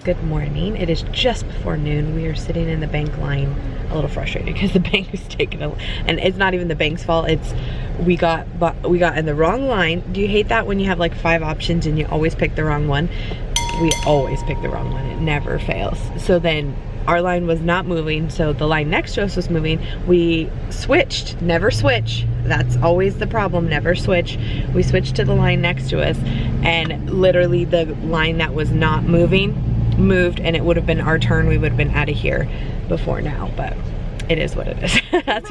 good morning. It is just before noon. We are sitting in the bank line, a little frustrated because the bank is taking a, and it's not even the bank's fault. It's we got in the wrong line. Do you hate that when you have like 5 options and you always pick the wrong one? We always pick the wrong one. It never fails. So then our line was not moving, so the line next to us was moving. We switched, never switch. That's always the problem, never switch. We switched to the line next to us, and literally the line that was not moving moved, and it would have been our turn. We would have been out of here before now, but it is what it is. That's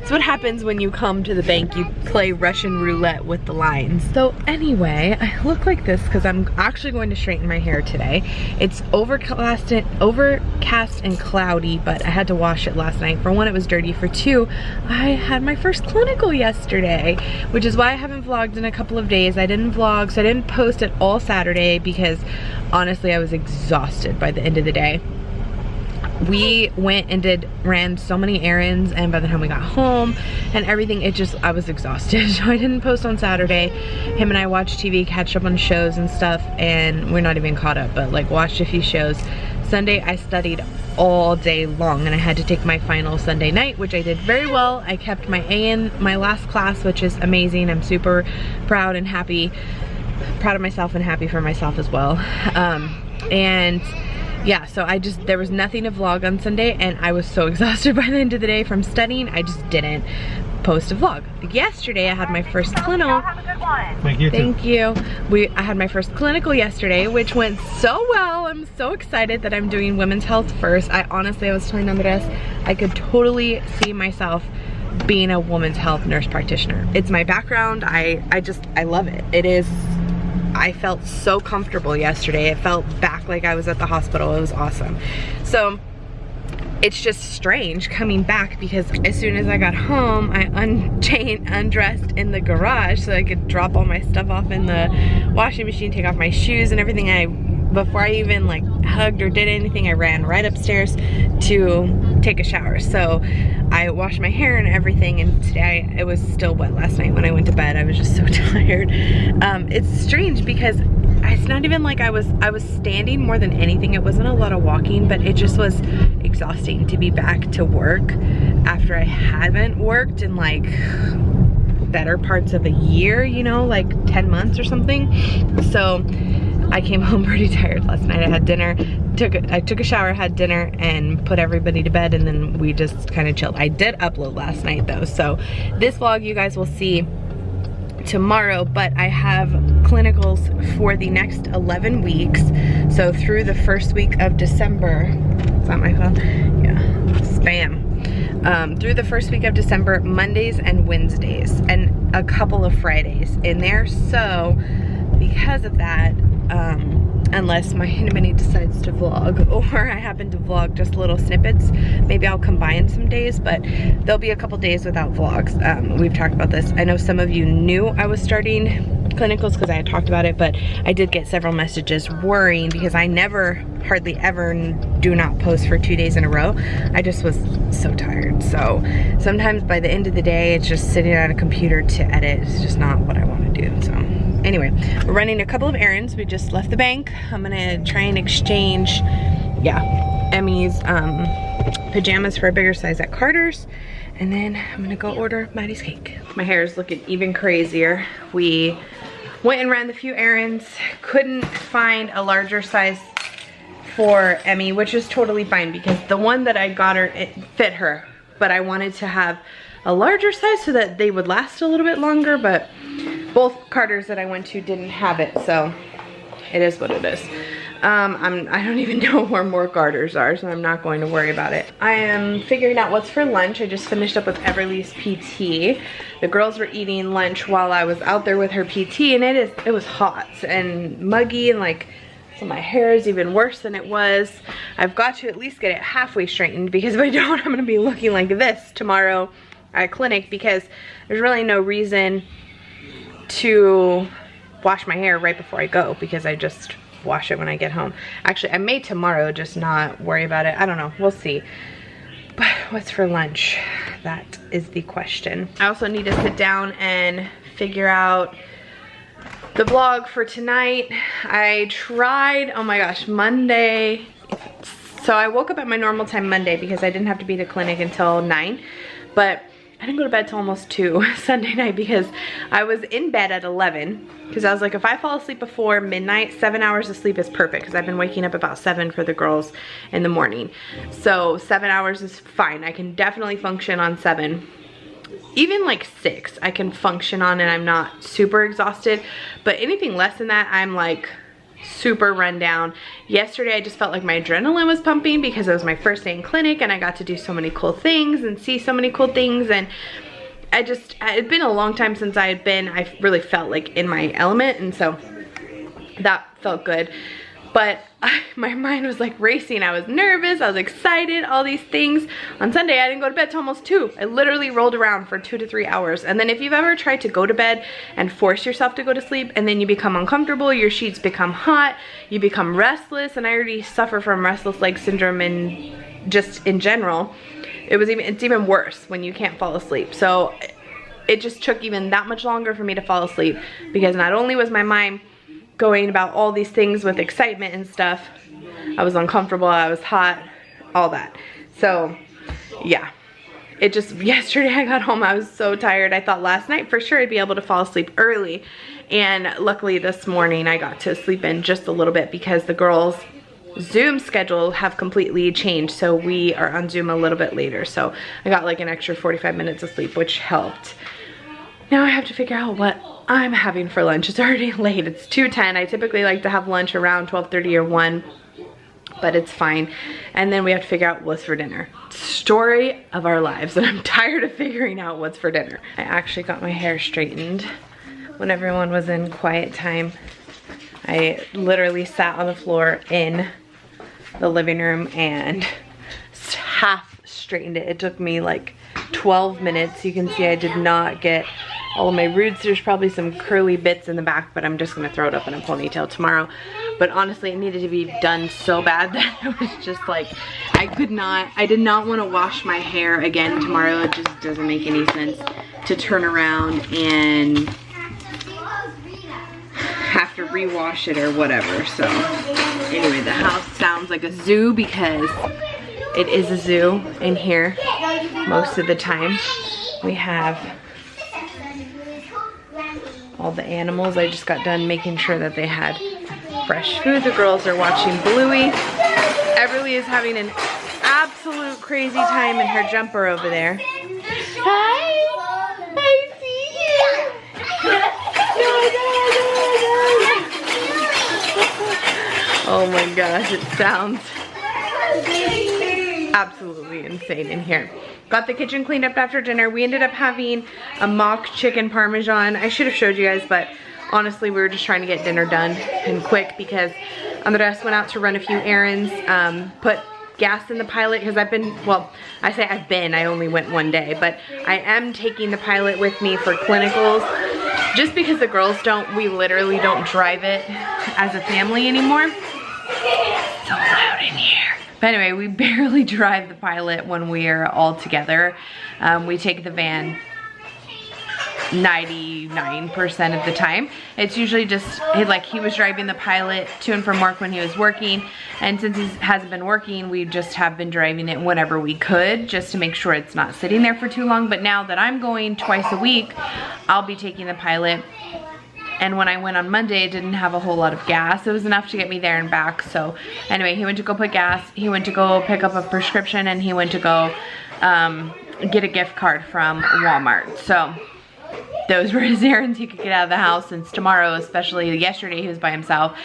what happens when you come to the bank. You play Russian roulette with the lines. So anyway, I look like this because I'm actually going to straighten my hair today. It's overcast and cloudy, but I had to wash it last night. For one, it was dirty. For two, I had my first clinical yesterday, which is why I haven't vlogged in a couple of days. I didn't vlog, so I didn't post it all Saturday because honestly, I was exhausted by the end of the day. We went and ran so many errands, and by the time we got home and everything, I was exhausted. So I didn't post on Saturday. Him and I watched TV, catch up on shows and stuff, and we're not even caught up, but like watched a few shows. Sunday I studied all day long, and I had to take my final Sunday night, which I did very well. I kept my A in my last class, which is amazing. I'm super proud and happy, proud of myself and happy for myself as well. And yeah, so there was nothing to vlog on Sunday, and I was so exhausted by the end of the day from studying, I just didn't post a vlog. Yesterday, I had my first clinical. Have a good one. Thank you. Thank you. I had my first clinical yesterday, which went so well. I'm so excited that I'm doing women's health first. I was telling Andres, I could totally see myself being a women's health nurse practitioner. It's my background. I love it. It is. I felt so comfortable yesterday. It felt back like I was at the hospital. It was awesome. So it's just strange coming back because as soon as I got home, I undressed in the garage so I could drop all my stuff off in the washing machine, take off my shoes and everything. Before I even like hugged or did anything, I ran right upstairs to take a shower. So I washed my hair and everything, and today it was still wet last night when I went to bed. I was just so tired. It's strange because it's not even like I was standing more than anything. It wasn't a lot of walking, but it just was exhausting to be back to work after I haven't worked in like better parts of a year, you know, like 10 months or something. So I came home pretty tired last night. I had dinner, I took a shower, had dinner, and put everybody to bed, and then we just kind of chilled. I did upload last night though, so this vlog you guys will see tomorrow, but I have clinicals for the next 11 weeks. So through the first week of December, is that my phone? Yeah, spam. Through the first week of December, Mondays and Wednesdays, and a couple of Fridays in there. So because of that, unless my Hinamini decides to vlog, or I happen to vlog just little snippets, maybe I'll combine some days, but there'll be a couple days without vlogs. We've talked about this. I know some of you knew I was starting clinicals because I had talked about it, but I did get several messages worrying because I hardly ever do not post for 2 days in a row. I just was so tired. So sometimes by the end of the day, it's just sitting at a computer to edit. It's just not what I want to do. So anyway, we're running a couple of errands. We just left the bank. I'm gonna try and exchange, Emmy's pajamas for a bigger size at Carter's. And then I'm gonna go order Maddie's cake. My hair is looking even crazier. We went and ran the few errands. Couldn't find a larger size for Emmy, which is totally fine because the one that I got her, it fit her. But I wanted to have a larger size so that they would last a little bit longer, but both Carters that I went to didn't have it, so it is what it is. I don't even know where more Carters are, so I'm not going to worry about it. I am figuring out what's for lunch. I just finished up with Everly's PT. The girls were eating lunch while I was out there with her PT, and it was hot and muggy, and like, so my hair is even worse than it was. I've got to at least get it halfway straightened because if I don't, I'm gonna be looking like this tomorrow at clinic because there's really no reason to wash my hair right before I go because I just wash it when I get home. Actually, I may tomorrow, just not worry about it. I don't know, we'll see. But what's for lunch? That is the question. I also need to sit down and figure out the vlog for tonight. I tried, oh my gosh, Monday. So I woke up at my normal time Monday because I didn't have to be at the clinic until 9. But I didn't go to bed till almost 2 Sunday night because I was in bed at 11. Because I was like, if I fall asleep before midnight, 7 hours of sleep is perfect. Because I've been waking up about 7 for the girls in the morning. So 7 hours is fine. I can definitely function on 7. Even like 6 I can function on and I'm not super exhausted, but anything less than that I'm like super run down. Yesterday I just felt like my adrenaline was pumping because it was my first day in clinic and I got to do so many cool things and see so many cool things, and it'd been a long time since I really felt like in my element, and so that felt good. But my mind was like racing. I was nervous, I was excited, all these things. On Sunday, I didn't go to bed till almost 2. I literally rolled around for 2 to 3 hours. And then if you've ever tried to go to bed and force yourself to go to sleep and then you become uncomfortable, your sheets become hot, you become restless, and I already suffer from restless leg syndrome and just in general. It's even worse when you can't fall asleep. So it just took even that much longer for me to fall asleep because not only was my mind going about all these things with excitement and stuff, I was uncomfortable, I was hot, all that. So yeah, yesterday I got home, I was so tired. I thought last night for sure I'd be able to fall asleep early, and luckily this morning I got to sleep in just a little bit because the girls' Zoom schedule have completely changed, so we are on Zoom a little bit later. So I got like an extra 45 minutes of sleep, which helped. Now I have to figure out what I'm having for lunch. It's already late, it's 2:10. I typically like to have lunch around 12:30 or 1, but it's fine. And then we have to figure out what's for dinner. Story of our lives, and I'm tired of figuring out what's for dinner. I actually got my hair straightened when everyone was in quiet time. I literally sat on the floor in the living room and half straightened it. It took me like 12 minutes. You can see I did not get all of my roots. There's probably some curly bits in the back, but I'm just gonna throw it up in a ponytail tomorrow. But honestly, it needed to be done so bad that it was just like, I did not want to wash my hair again tomorrow. It just doesn't make any sense to turn around and have to rewash it or whatever. So anyway, the house sounds like a zoo because it is a zoo in here most of the time. We have all the animals. I just got done making sure that they had fresh food. The girls are watching Bluey. Everly is having an absolute crazy time in her jumper over there. Hi! I see you! Oh my gosh, it sounds absolutely insane in here. Got the kitchen cleaned up after dinner. We ended up having a mock chicken parmesan. I should have showed you guys, but honestly, we were just trying to get dinner done and quick because Andres went out to run a few errands, put gas in the Pilot because I only went one day, but I am taking the Pilot with me for clinicals just because the girls we literally don't drive it as a family anymore. It's so loud in here. But anyway, we barely drive the Pilot when we're all together. We take the van 99% of the time. It's usually just like he was driving the Pilot to and from work when he was working, and since he hasn't been working, we just have been driving it whenever we could just to make sure it's not sitting there for too long. But now that I'm going twice a week, I'll be taking the Pilot. And when I went on Monday, it didn't have a whole lot of gas. It was enough to get me there and back. So anyway, he went to go put gas, he went to go pick up a prescription, and he went to go get a gift card from Walmart. So those were his errands he could get out of the house, since tomorrow, especially yesterday he was by himself.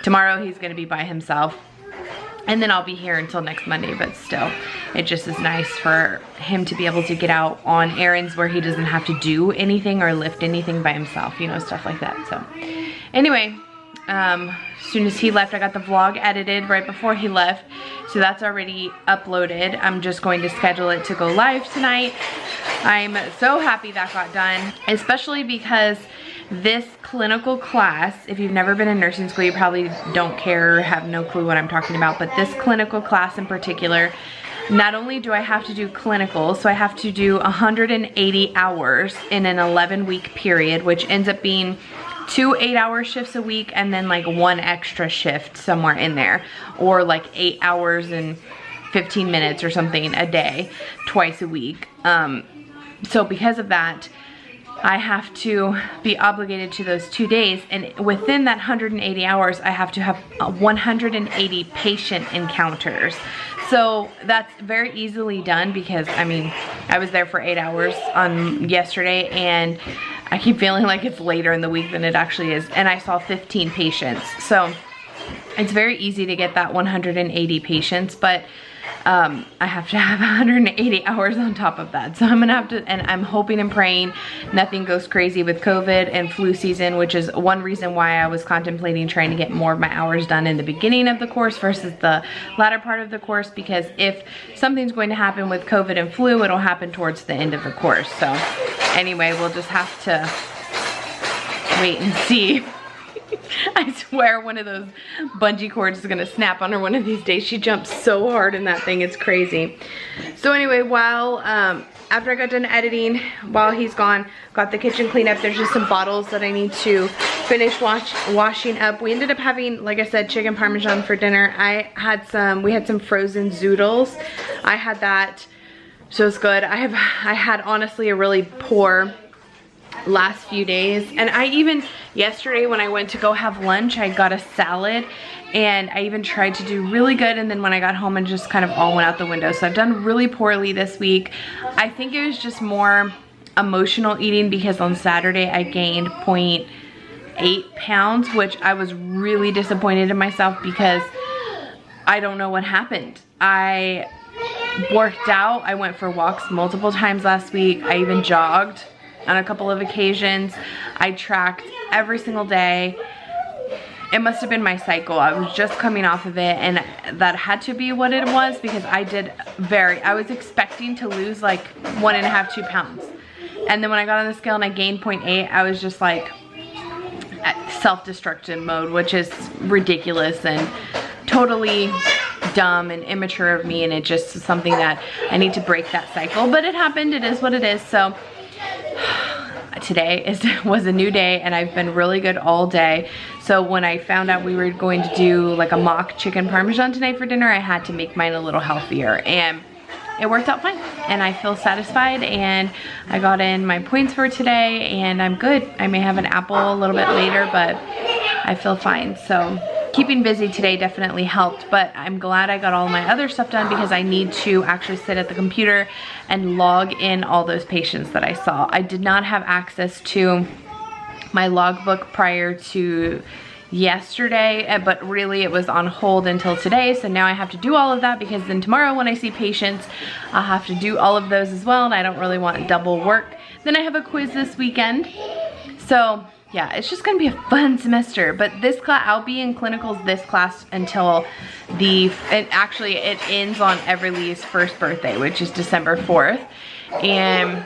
Tomorrow he's gonna be by himself. And then I'll be here until next Monday, but still, it just is nice for him to be able to get out on errands where he doesn't have to do anything or lift anything by himself, you know, stuff like that. So anyway, as soon as he left, I got the vlog edited right before he left. So that's already uploaded. I'm just going to schedule it to go live tonight. I'm so happy that got done, especially because this clinical class, if you've never been in nursing school, you probably don't care or have no clue what I'm talking about, but this clinical class in particular, not only do I have to do clinicals, so I have to do 180 hours in an 11-week period, which ends up being 2 8-hour shifts a week and then like 1 extra shift somewhere in there, or like 8 hours and 15 minutes or something a day, twice a week. So because of that, I have to be obligated to those 2 days, and within that 180 hours, I have to have 180 patient encounters. So that's very easily done because, I mean, I was there for 8 hours on yesterday, and I keep feeling like it's later in the week than it actually is, and I saw 15 patients. So it's very easy to get that 180 patients, but I have to have 180 hours on top of that. So I'm gonna have to, and I'm hoping and praying nothing goes crazy with COVID and flu season, which is one reason why I was contemplating trying to get more of my hours done in the beginning of the course versus the latter part of the course, because if something's going to happen with COVID and flu, it'll happen towards the end of the course. So anyway, we'll just have to wait and see. I swear one of those bungee cords is gonna snap on her one of these days. She jumps so hard in that thing, it's crazy. So anyway, while after I got done editing, while he's gone, got the kitchen cleaned up. There's just some bottles that I need to finish washing up. We ended up having, like I said, chicken parmesan for dinner. We had some frozen zoodles. I had that, so it's good. I had honestly a really poor last few days, and I even yesterday when I went to go have lunch, I got a salad, and I even tried to do really good, and then when I got home it just kind of all went out the window. So I've done really poorly this week. I think it was just more emotional eating, because on Saturday I gained 0.8 pounds, which I was really disappointed in myself because I don't know what happened. I worked out, I went for walks multiple times last week, I even jogged on a couple of occasions. I tracked every single day. It must have been my cycle. I was just coming off of it, and that had to be what it was, because I was expecting to lose like 1.5, 2 pounds. And then when I got on the scale and I gained 0.8, I was just like at self-destruction mode, which is ridiculous and totally dumb and immature of me, and it just is something that I need to break that cycle. But it happened, it is what it is. So today was a new day, and I've been really good all day. So when I found out we were going to do like a mock chicken parmesan tonight for dinner, I had to make mine a little healthier, and it worked out fine, and I feel satisfied, and I got in my points for today, and I'm good. I may have an apple a little bit later, but I feel fine. So keeping busy today definitely helped, but I'm glad I got all my other stuff done, because I need to actually sit at the computer and log in all those patients that I saw. I did not have access to my logbook prior to yesterday, but really it was on hold until today. So now I have to do all of that, because then tomorrow when I see patients, I'll have to do all of those as well, and I don't really want double work. Then I have a quiz this weekend. So yeah, it's just gonna be a fun semester. But this class, I'll be in clinicals this class until actually it ends on Everly's first birthday, which is December 4th. And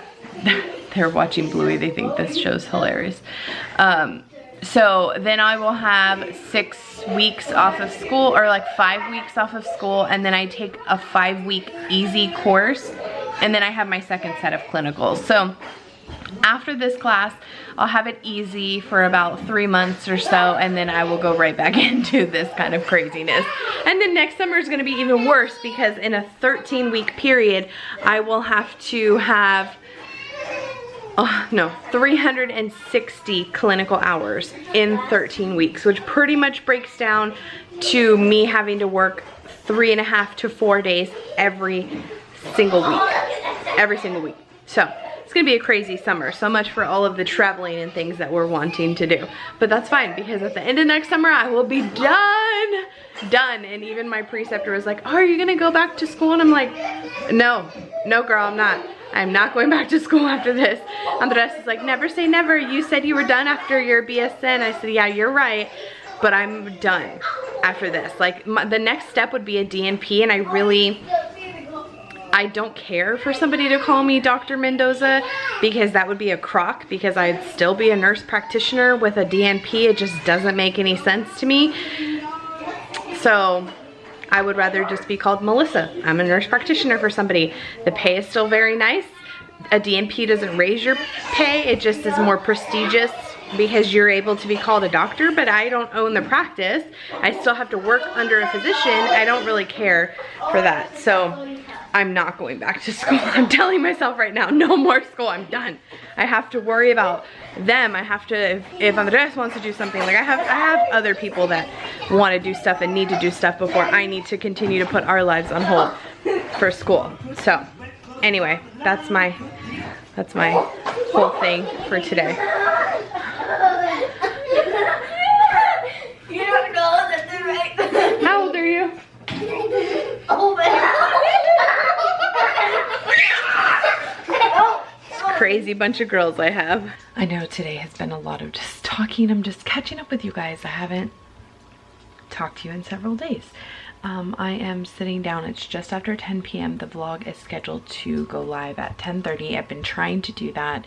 they're watching Bluey, they think this show's hilarious. So then I will have 6 weeks off of school, or like 5 weeks off of school, and then I take a 5-week easy course, and then I have my second set of clinicals. So after this class, I'll have it easy for about 3 months or so, and then I will go right back into this kind of craziness. And then next summer is gonna be even worse, because in a 13-week period, I will have to have 360 clinical hours in 13 weeks, which pretty much breaks down to me having to work 3.5 to 4 days every single week. So it's gonna be a crazy summer. So much for all of the traveling and things that we're wanting to do. But that's fine, because at the end of next summer, I will be done. And even my preceptor was like, oh, are you gonna go back to school? And I'm like, no girl, I'm not. I'm not going back to school after this. Andres is like, never say never. You said you were done after your BSN. I said, yeah, you're right, but I'm done after this. Like, the next step would be a DNP, and I don't care for somebody to call me Dr. Mendoza, because that would be a crock, because I'd still be a nurse practitioner with a DNP. It just doesn't make any sense to me. So I would rather just be called Melissa. I'm a nurse practitioner for somebody. The pay is still very nice. A DNP doesn't raise your pay. It just is more prestigious because you're able to be called a doctor, but I don't own the practice. I still have to work under a physician. I don't really care for that. So I'm not going back to school. I'm telling myself right now, no more school, I'm done. I have to worry about them. I have to, if Andres wants to do something, like I have other people that want to do stuff and need to do stuff before I need to continue to put our lives on hold for school. So anyway, that's my whole thing for today. You don't know that they're right. How old are you? Oh Crazy bunch of girls I have. I know today has been a lot of just talking. I'm just catching up with you guys. I haven't talked to you in several days. I am sitting down. It's just after 10 p.m. The vlog is scheduled to go live at 10:30. I've been trying to do that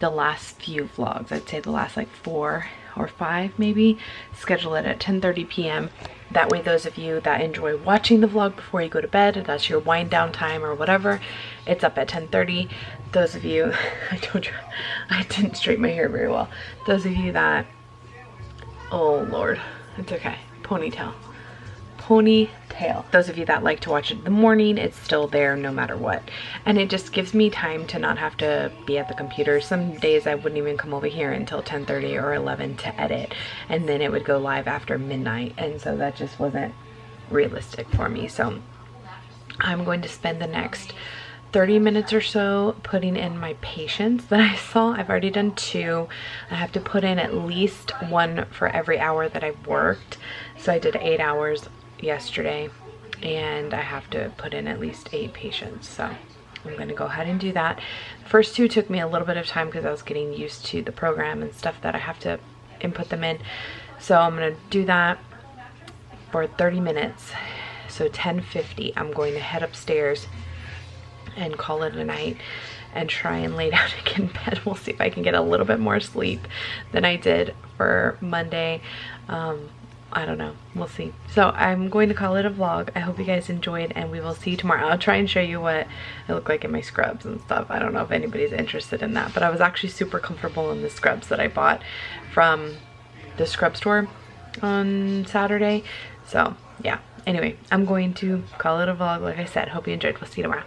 the last few vlogs. I'd say the last like 4 or 5 maybe. Schedule it at 10:30 p.m. That way those of you that enjoy watching the vlog before you go to bed, and that's your wind down time or whatever, it's up at 10:30. Those of you, I didn't straighten my hair very well. Those of you that, oh Lord, it's okay, ponytail. Those of you that like to watch it in the morning, it's still there no matter what. And it just gives me time to not have to be at the computer. Some days I wouldn't even come over here until 10:30 or 11 to edit, and then it would go live after midnight, and so that just wasn't realistic for me. So I'm going to spend the next 30 minutes or so putting in my patients that I saw. I've already done 2. I have to put in at least 1 for every hour that I've worked. So I did 8 hours yesterday, and I have to put in at least 8 patients. So I'm going to go ahead and do that. The first 2 took me a little bit of time because I was getting used to the program and stuff that I have to input them in. So I'm going to do that for 30 minutes. So 10:50, I'm going to head upstairs and call it a night and try and lay down and get in bed. We'll see if I can get a little bit more sleep than I did for Monday. I don't know, we'll see. So I'm going to call it a vlog. I hope you guys enjoyed, and we will see you tomorrow. I'll try and show you what I look like in my scrubs and stuff. I don't know if anybody's interested in that, but I was actually super comfortable in the scrubs that I bought from the scrub store on Saturday. So yeah, anyway, I'm going to call it a vlog. Like I said, hope you enjoyed. We'll see you tomorrow.